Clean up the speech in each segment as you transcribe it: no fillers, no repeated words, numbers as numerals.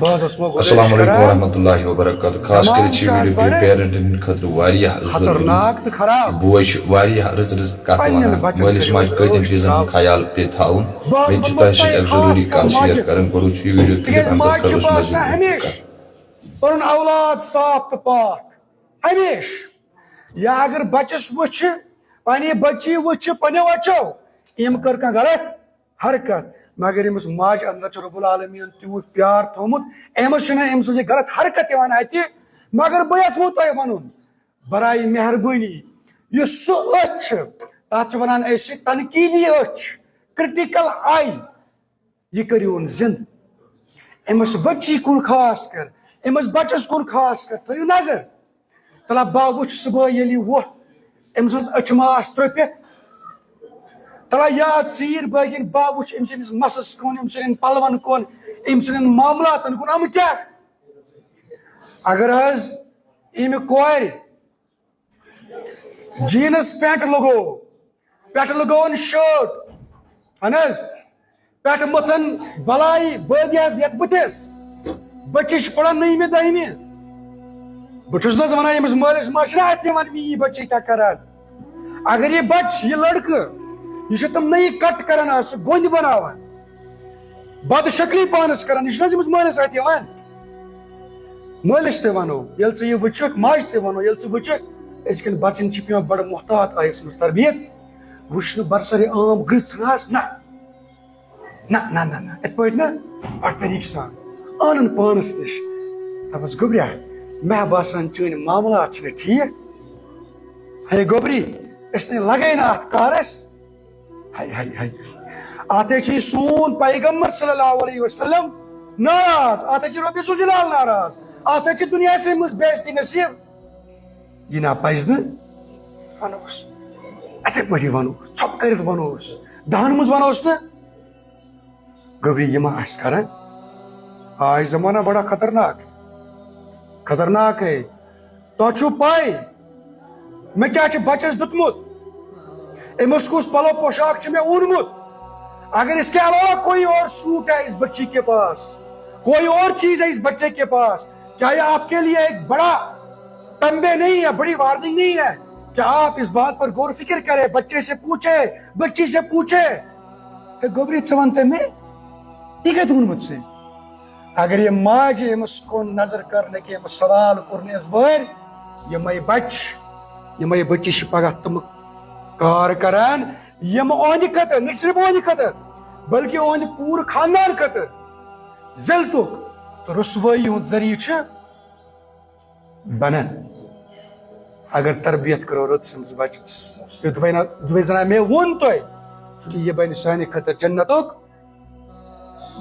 السلام علیکم ورحمۃ اللہ وبرکاتہ خاص کر ویڈیو پیرنٹن خاطر خطرناک تو خراب بوش رز رز کت ونان مالس ماج کتن چیزن ہند خیال پہ تھاؤن بیٚیہِ چھِ تۄہہِ سۭتۍ اکھ ضروٗری کتھ شیئر کرٕنۍ گۄڈٕ وٕچھِو یہِ ویڈیو کلپ اَمہِ پتہٕ کرو أسۍ مزید کتھ پن اولاد صاف تو پاک ہمیش یا اگر بچس وچھ پنہ بچی وچھ پنو وچو یم کر کانٛہہ غلط حرکت مگر امس ماج اندر رب العالمین تیوت پیار تھومت امس ام سٕنٛز غلط حرکت یوان اتہ مگر بہٕ یژھمو تۄہہِ ونُن برائے مہربٲنی یُس سُہ أچھ چھِ تتھ چھِ ونان أسۍ تنقیٖدی أچھ کرٹیکل آی یہ کٔرِوُن زِنٛدٕ امس بچی کُن خاص کر امس بچس کُن خاص کر تھٲیِو نظر تلا با وٕچھ صبح ییٚلہِ یہِ ووٚتھ أمۍ سٕنٛز أچھ ما آسہٕ ترٛوپِتھ تلا یاد ژیٖر بٲگِن با وٕچھ أمۍ سٕنٛدِس مسس کُن أمۍ سٕنٛدٮ۪ن پلون کُن أمۍ سٕنٛدٮ۪ن معاملاتن کُن یِم کیٛاہ اگر حظ امہِ کورِ جیٖنس پینٹ لگوو پٮ۪ٹھٕ لگووُن شٲٹ اہن حظ پٮ۪ٹھٕ متھن بلاے بٲدیات یتھ بٕتھِس بچی چھِ پران نٔیمہِ دٔہمہِ بہٕ چھُس نہ حظ ونان ییٚمِس مٲلِس ماجہِ چھِنہ اتھ یِوان میٛٲنۍ بچی کیٛاہ کران اگر یہِ بچہِ یہِ لڑکہٕ یہ چھِ تِم نٔے کٹ کران سُہ گوٚنٛدۍ بناوان بد شکلی پانس کران یہ چھُنہ حظ أمِس مٲلِس اتھِ یِوان مٲلِس تہِ ونو ییٚلہِ ژٕ یہِ وٕچھکھ ماجہِ تہِ ونو ییٚلہِ ژٕ وٕچھکھ أزکٮ۪ن بچن چھِ پیوان بڑٕ محتاط آیس منٛز تربیت وٕچھنہٕ برسرِ عام گٔژھ حظ نہ نہ نہ نہ نہ یِتھ پٲٹھۍ نہ بڑٕ طریقہٕ سان انن پانس نش دپس گوٚبریا مےٚ باسان چٲنۍ معاملات چھِنہٕ ٹھیٖک ہے گوٚبری أسۍ نے لگے نہٕ اتھ کارس ہاے ہاے ہاے اتھ چھِ سون پیغمبر صلی اللہ علیہ وسلم ناراض اتھ چھِ رۄبہِ ذوالجلال ناراض اتھ چھِ دُنیاہسٕے منٛز بے عزتی نصیب یہِ نہ پزِ نہٕ ونوس اتھے پٲٹھی ونوس ژھۄپہٕ کٔرِتھ ونوس دہن منٛز ونوس نہٕ گوٚبری یہِ ما آسہِ کران آج زمانہ بڑا خطرناک ہے تو چھو پائی میں کیا چھِ بچس دتمت امس کس پلو پوشاک چھُ مےٚ اونمت اگر اس کے علاوہ کوئی اور سوٹ ہے اس بچی کے پاس کوئی اور چیز ہے اس بچے کے پاس کیا یہ آپ کے لیے ایک بڑا تنبیہ نہیں ہے بڑی وارننگ نہیں ہے کیا آپ اس بات پر غور فکر کرے بچے سے پوچھے بچی سے پوچھے گوبری ژٕ وَن تہٕ مےٚ یہِ کتہِ ووٚنمُت ژےٚ اگر یہ ماجہِ أمس کُن نظر کرنہٕ کہِ أمس سوال کوٚرنس بٲرۍ یِمے بچی چھِ پگاہ تِم کار کران یِم اونہِ خٲطرٕ نہ صرف اونہِ خٲطرٕ بلکہِ اونہِ پوٗرٕ خاندان خٲطرٕ ذلتُک تہٕ رسوٲیی ہُنٛد ذٔریعہٕ چھُ بنان اگر تربیت کرو رٕژ سٕنٛدِس بچس یُتھ زن مےٚ ووٚن تۄہہِ کہِ یہِ بنہِ سانہِ خٲطرٕ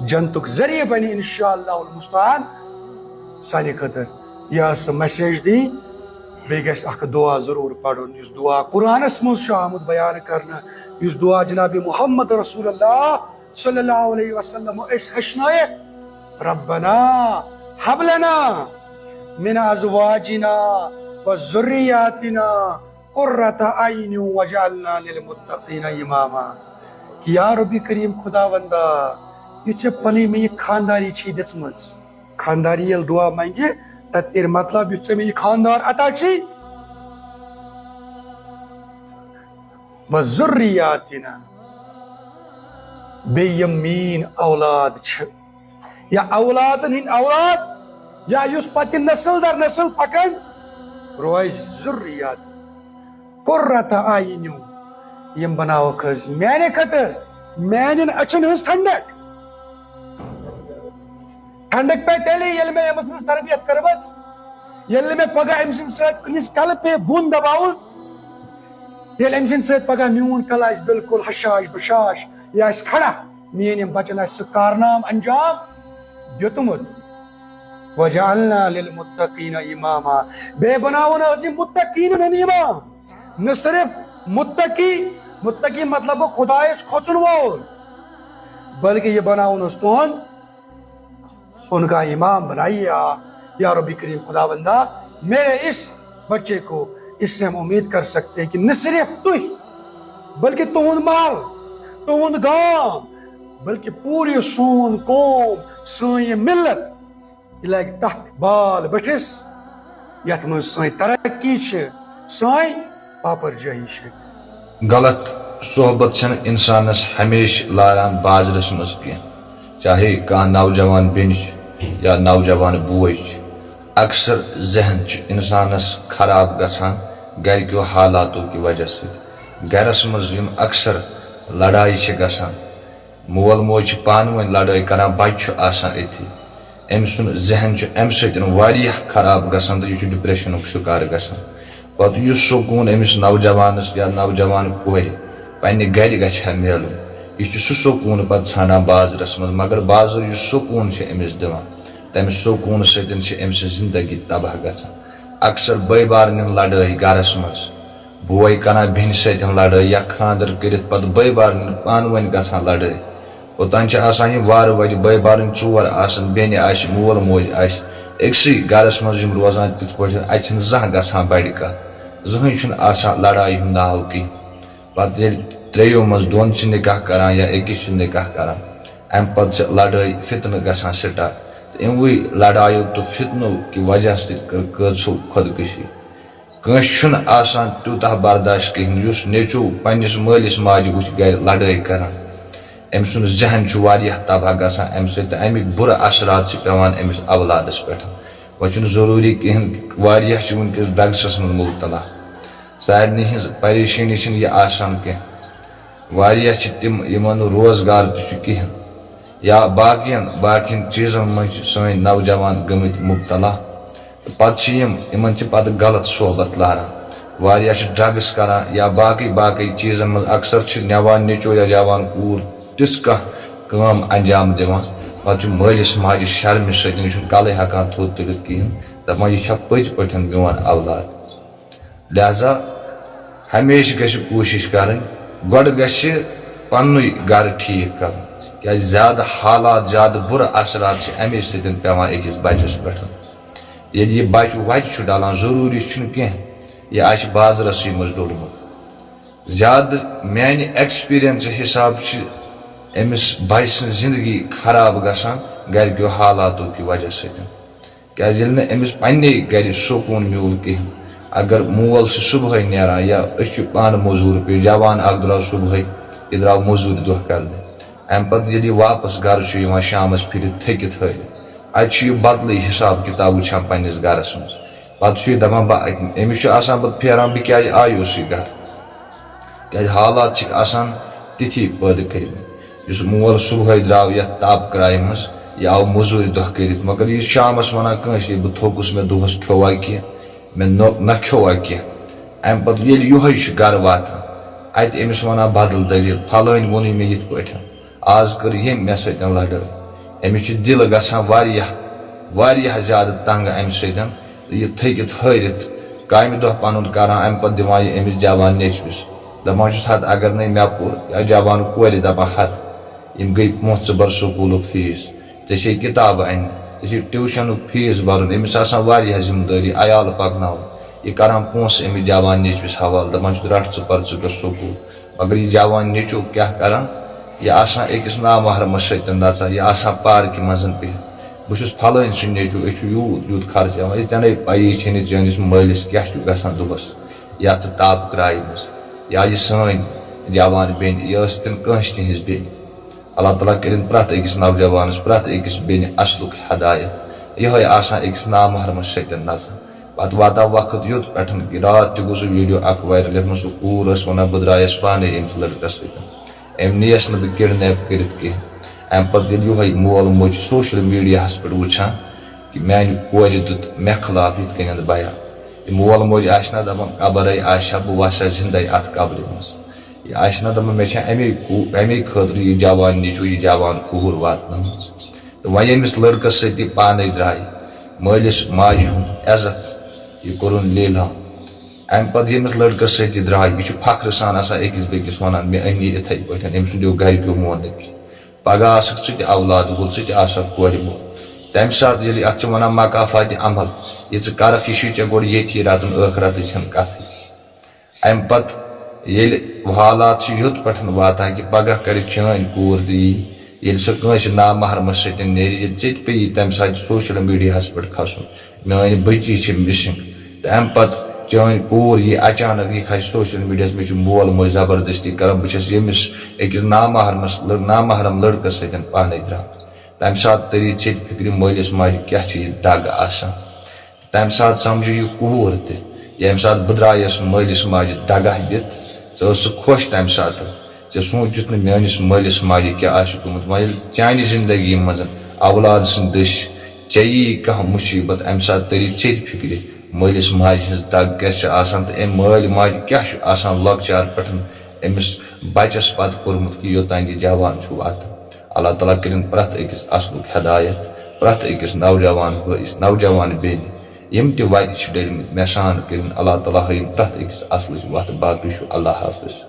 جنتُک ذریعہ بنہِ انشاءاللہ المستعان سانہِ خٲطرٕ یہِ ٲس سۄ میسیج دِنۍ بیٚیہِ گژھِ اکھ دعا ضروٗر پرُن یُس دعا قرآنس منٛز چھُ آمُت بیان کرنہٕ یُس دعا جناب محمد رسول اللہ صلی اللہ علیہ وسلم أسۍ ہیٚچھنٲیِکھ ربنا ہب لنا من ازواجنا وذریاتنا قرۃ اعین واجعلنا للمتقین اماما کہ یا رب کریم خدا وندا یہ ژےٚ پنٕنۍ مےٚ یہِ خانداری چھے دِژمٕژ خانداری ییٚلہِ دعا منگہِ تتھ نیرِ مطلب یُس ژےٚ مےٚ یہِ خاندار عطا چھے وذریاتنا بیٚیہِ یِم میٲنۍ اولاد چھِ یا اولادن ہٕنٛدۍ اولاد یا یُس پتہٕ نسل در نسل پکان روزِ ذریات قرۃ اعین یِم بناوکھ حظ میانہِ خٲطرٕ میانٮ۪ن أچھن ہٕنٛز ٹھنڈک پے تیٚلے ییٚلہِ مےٚ أمِس منٛز تربیت کٔرمٕژ ییٚلہِ نہٕ مےٚ پگاہ أمۍ سٕنٛدِ سۭتۍ کُنِس کلہٕ پے بۄن دباوُن ییٚلہِ أمۍ سٕنٛدِ سۭتۍ پگاہ میون کلہٕ آسہِ بالکل حشاش بشاش یہِ آسہِ کھڑا میٲنۍ یِم بچن آسہِ سُہ کارنام انجام دیُتمُت وجعلنا للمتقین اماما بیٚیہِ بناوُن حظ یِم متقیٖنن ہُنٛد امام نہ صرف متقی مطلب گوٚو خدایس کھوژن وول بلکہ یہ بناؤن اس ان کا امام بنائیے آپ یا رب کریم خدا بندہ میرے اس بچے کو اس سے ہم امید کر سکتے ہیں کہ نہ صرف تھی بلکہ تہند مال تہند گام بلکہ پوری سون قوم سٲنۍ ملت یہ لگہ تک بال بٹھس یت من سن ترقی سان پاپر جائی غلط صحبت چھن انسانس ہمیشہ لاران بازرس مز کی چاہے کان نوجوان بین یا نوجوان بوے اکثر ذہن انسانس خراب گژھان گرکیو حالاتو کی وجہ سے گرس مز اکثر لڑائی گژھان مول موج پان ون لڑائی کران بچہ آسان اتھی ام سن ذہن ام سیاح خراب گژھان تو یہ ڈپریشنک شکار گژھان پتہ اس سکون امس نوجوانس یا نوجوان کور پنہ گر گھا ملن یہ سہ سکون پتہ ژھانڈان بازرس مز مگر بازر اس سکون امس دان تمہ سکون ستن ام زندگی تباہ گژھان اکثر بے بارن لڑائی گرس مز بوے کران بیٚنہِ سۭتۍ لڑائی یا خاندر کرتھ پتہ بے بارن پان ون گژھان لڑائی اوتان آسان یہ وار وجہ بے بارن ژور آسان بیٚنہِ آسہِ مول موج آسہِ أکسٕے گرس مز روزان تِتھ پٲٹھۍ اتہِ چھنہٕ زانٛہہ گژھان بڑِ کتھ زٕہٕنۍ چھُنہٕ آسان لڑائی ہُنٛد ناو کینٛہہ پتہٕ ییٚلہِ ترٛیٚیو منٛز دۄن چھِ نکاح کران یا أکِس چھِ نکاح کران امہِ پتہٕ چھِ لڑٲے فتنہٕ گژھان سٹارٹ تہٕ یِموٕے لڑایو تہٕ فتنو کہِ وجہ سۭتۍ کٔر کٲژو خودکشی کٲنٛسہِ چھُنہٕ آسان تیوٗتاہ برداشت کِہیٖنۍ یُس نیٚچوٗ پننس مٲلِس ماجہِ وٕچھِ گرِ لڑٲے کران أمۍ سُنٛد ذہن چھُ واریاہ تباہ گژھان امہِ سۭتۍ تہٕ امیِکۍ بُرٕ اثرات چھِ پیٚوان أمِس اولادس پٮ۪ٹھ وۄنۍ چھُنہٕ ضروٗری کِہیٖنۍ کہِ واریاہ چھِ وٕنکیٚس ڈرگسس منٛز مبتلا سارنٕے ہٕنٛز پریشٲنی چھِنہٕ یہِ آسان کینٛہہ واریاہ چھِ تِم یِمن نہٕ روزگار تہِ چھُ کِہیٖنۍ یا باقین چیٖزن منٛز چھِ سٲنۍ نوجوان گٔمٕتۍ مبتلا تہٕ پتہٕ چھِ یِمن چھِ پتہٕ غلط صحبت لاران واریاہ چھِ ڈرگس کران یا باقٕے چیٖزن منٛز اکثر چھِ نوان نیٚچوٗ یا جوان کوٗر تِژھ کانٛہہ کٲم انجام دِوان پتہٕ چھُ مٲلِس ماجہِ شرمہِ سۭتۍ یہِ چھُنہٕ کلٕے ہٮ۪کان تھوٚد تُلِتھ کِہیٖنۍ دپان یہِ چھا پٔزۍ پٲٹھۍ میون اولاد لہذا ہمیشہ گژھِ کوٗشش کرٕنۍ گۄڈٕ گژھِ پننُے گرٕ ٹھیٖک کرُن کیازِ زیادٕ حالات زیادٕ بُرٕ اثرات چھِ امے سۭتۍ پیٚوان أکِس بچس پٮ۪ٹھ ییٚلہِ یہِ بچہِ وتہِ چھُ ڈلان ضروٗری چھُنہٕ کینٛہہ یہِ آسہِ بازرسٕے منٛز ڈوٚلمُت زیادٕ میانہِ ایٚکٕسپیٖرینس حساب چھِ أمِس بچہِ سٕنٛز زندگی خراب گژھان گرکیو حالاتو کہِ وجہ سۭتۍ کیازِ ییٚلہِ نہٕ أمِس پننے گرِ سکوٗن میوٗل کِہیٖنۍ اگر مول چھُ صبحٲے نیران یا أسۍ چھِ پانہٕ موٚزوٗر پے جوان اکھ درٛاو صبحٲے یہِ درٛاو موٚزوٗرِ دۄہ کرنہِ امہِ پتہٕ ییٚلہِ یہِ واپس گرٕ چھُ یِوان شامس پھِرِتھ تھٔکِتھ ہٲرِتھ اتہِ چھُ یہِ بدلٕے حساب کِتاب وٕچھان پننس گرس منٛز پتہٕ چھُ یہِ دپان أمِس چھُ آسان پتہٕ پھیران بہٕ کیازِ آیوسٕے گرٕ کیازِ حالات چھِکھ آسان تِتھی پٲدٕ کٔرمٕتۍ یُس مول صبحٲے درٛاو یتھ تاپہٕ کرایہِ منٛز یہِ آو موٚزوٗرِ دۄہ کٔرِتھ مگر یہِ شامس ونان کٲنٛسہِ بہٕ تھوٚکُس مےٚ دۄہس کھیوٚوا کینٛہہ مےٚ نہ کھیوٚوا کینٛہہ امہِ پتہٕ ییٚلہِ یِہوے چھُ گرٕ واتان اتہِ أمِس ونان بدل دٔلیٖل پھلٲنۍ ووٚنُے مےٚ یِتھ پٲٹھۍ آز کٔر ییٚمۍ مےٚ سۭتۍ لڑٲے أمِس چھُ دِل گژھان واریاہ زیادٕ تنگ امہِ سۭتۍ تہٕ یہِ تھٔکِتھ ہٲرِتھ کامہِ دۄہ پنُن کران امہِ پتہٕ دِوان یہِ أمِس جوان نیٚچوِس دپان چھُس ہتھ اگر نَے مےٚ پوٚر یا جوان کورِ دپان ہتھ یِم گٔے پونٛسہٕ ژٕ بر سکوٗلُک فیٖس ژےٚ چھے کِتابہٕ اَننہِ ژےٚ چھے ٹیوٗشنُک فیٖس برُن أمِس آسان واریاہ ذمہٕ دٲری عیال پکناوُن یہِ کران پونٛسہٕ أمِس جوان نیٚچوِس حوالہٕ دپان چھُس رٹھ ژٕ پر ژٕ کر سکوٗل مگر یہِ جوان نیٚچوٗ کیاہ کران یہِ آسان أکِس نامحرمس سۭتۍ نژان یہِ آسان پارکہِ منٛز بِہِتھ بہٕ چھُس پھلٲنۍ سُنٛد نیٚچوٗ أسۍ چھُ یوٗت خرچاوان ژےٚ نَے پیی چھےٚ نہٕ چٲنِس مٲلِس کیاہ چھُ گژھان دۄہس یتھ تاپہٕ کرایہِ منٛز یا یہِ سٲنۍ جوان بیٚنہِ یہِ ٲس تِم کٲنٛسہِ تِہنٛز بیٚنہِ اللہ تعالیٰ کٔرِنۍ پرٛٮ۪تھ أکِس نوجوانس پرٛٮ۪تھ أکِس بیٚنہِ اصلُک ہدایت یِہوے آسان أکِس نامحرمس سۭتۍ نژان پتہٕ واتان وقت یُتھ پٮ۪ٹھ کہِ راتھ تہِ گوٚو سُہ ویٖڈیو اکھ وایرل یتھ منٛز سُہ کوٗر ٲس ونان بہٕ درٛایس پانے أمِس لڑکس سۭتۍ أمۍ نِیَس نہٕ بہٕ کِڈنیپ کٔرِتھ کینٛہہ امہِ پتہٕ ییٚلہِ یِہوے مول موج سوشل میٖڈیاہس پٮ۪ٹھ وٕچھان کہِ میانہِ کورِ دیُت مےٚ خلاف یِتھ کٔنٮ۪تھ بیان یہِ مول موج آسہِ نا دپان قبرے آسہِ ہا بہٕ وسہٕ ہا زندے اتھ قبرِ منٛز یہِ آسہِ نا دپان مےٚ چھےٚ امے خٲطرٕ یہِ جوان نیٚچوٗ یہِ جوان کوٗر واتنٲومٕژ تہٕ وۄنۍ ییٚمِس لڑکس سۭتۍ یہِ پانے درٛایہِ مٲلِس ماجہِ ہُنٛد عزت یہِ کوٚرُن لیلام امہِ پتہٕ ییٚمِس لڑکس سۭتۍ یہِ درٛاے یہِ چھُ فخرٕ سان آسان أکِس بیٚکِس ونان مےٚ أنی یِتھے پٲٹھۍ أمۍ سُنٛدیو گرِکیو مون نہٕ کینٛہہ پگاہ آسکھ ژٕ تہِ اولاد وول ژٕ تہِ آسکھ کورِ مول تمہِ ساتہٕ ییٚلہِ اتھ چھِ ونان مقافاتِ عمل یہِ ژٕ کرکھ یہِ چھُے ژےٚ گۄڈٕ ییٚتھی رٹُن ٲخرتٕچ چھنہٕ کتھٕے امہِ پتہٕ ییٚلہِ حالات چھِ یُتھ پٲٹھۍ واتان کہِ پگاہ کرِ چٲنۍ کوٗر تہِ یی ییٚلہِ سۄ کٲنٛسہِ نامحرمس سۭتۍ نیرِ ییٚلہِ ژےٚ تہِ پیٚیی تَمہِ ساتہٕ سوشل میٖڈیاہس پٮ۪ٹھ کھسُن میٲنۍ بٔچی چھِ مِسِنگ تہٕ اَمہِ پتہٕ چٲنۍ کوٗر یی اچانک یہِ کھسہِ سوشل میٖڈیاہس مےٚ چھُ مول موج زبردستی کران بہٕ چھَس ییٚمِس أکِس نامحرم لڑکس سۭتۍ پانَے درٛامٕژ تَمہِ ساتہٕ تٔری ژےٚ تہِ فِکرِ مٲلِس ماجہِ کیاہ چھِ یہِ دگ آسان تَمہِ ساتہٕ سمجھِ یہِ کوٗر تہِ ییٚمہِ ساتہٕ بہٕ درٛایس مٲلِس ماجہِ دگہ دِتھ ژٕ ٲسٕکھ خۄش تَمہِ ساتہٕ ژےٚ سوٗنٛچِتھ نہٕ میٲنِس مٲلِس ماجہِ کیاہ آسہِ گوٚمُت وۄنۍ ییٚلہِ چانہِ زندگی منٛز اولاد سٕنٛدۍ دٔسۍ ژےٚ یی کانٛہہ مُصیٖبت اَمہِ ساتہٕ تٔری ژےٚ تہِ فِکرِ مٲلِس ماجہِ ہٕنٛز دگ کیاہ چھِ آسان تہٕ أمۍ مٲلۍ ماجہِ کیاہ چھُ آسان لۄکچار پٮ۪ٹھ أمِس بچس پتہٕ کوٚرمُت کہِ یوٚتانۍ یہِ جوان چھُ واتان اللہ تعالیٰ کٔرِنۍ پرٛٮ۪تھ أکِس اصلُک ہدایت پرٛٮ۪تھ أکِس نوجوان بٲیِس نوجوان بیٚنہِ یِم تہِ وتہِ چھِ ڈٔلمٕتۍ مےٚ سان کٔرِنۍ اللہ تعالیٰ ہٲیِن پرٛٮ۪تھ أکِس اصلٕچ وتھ باقٕے چھُ اللہ حافظ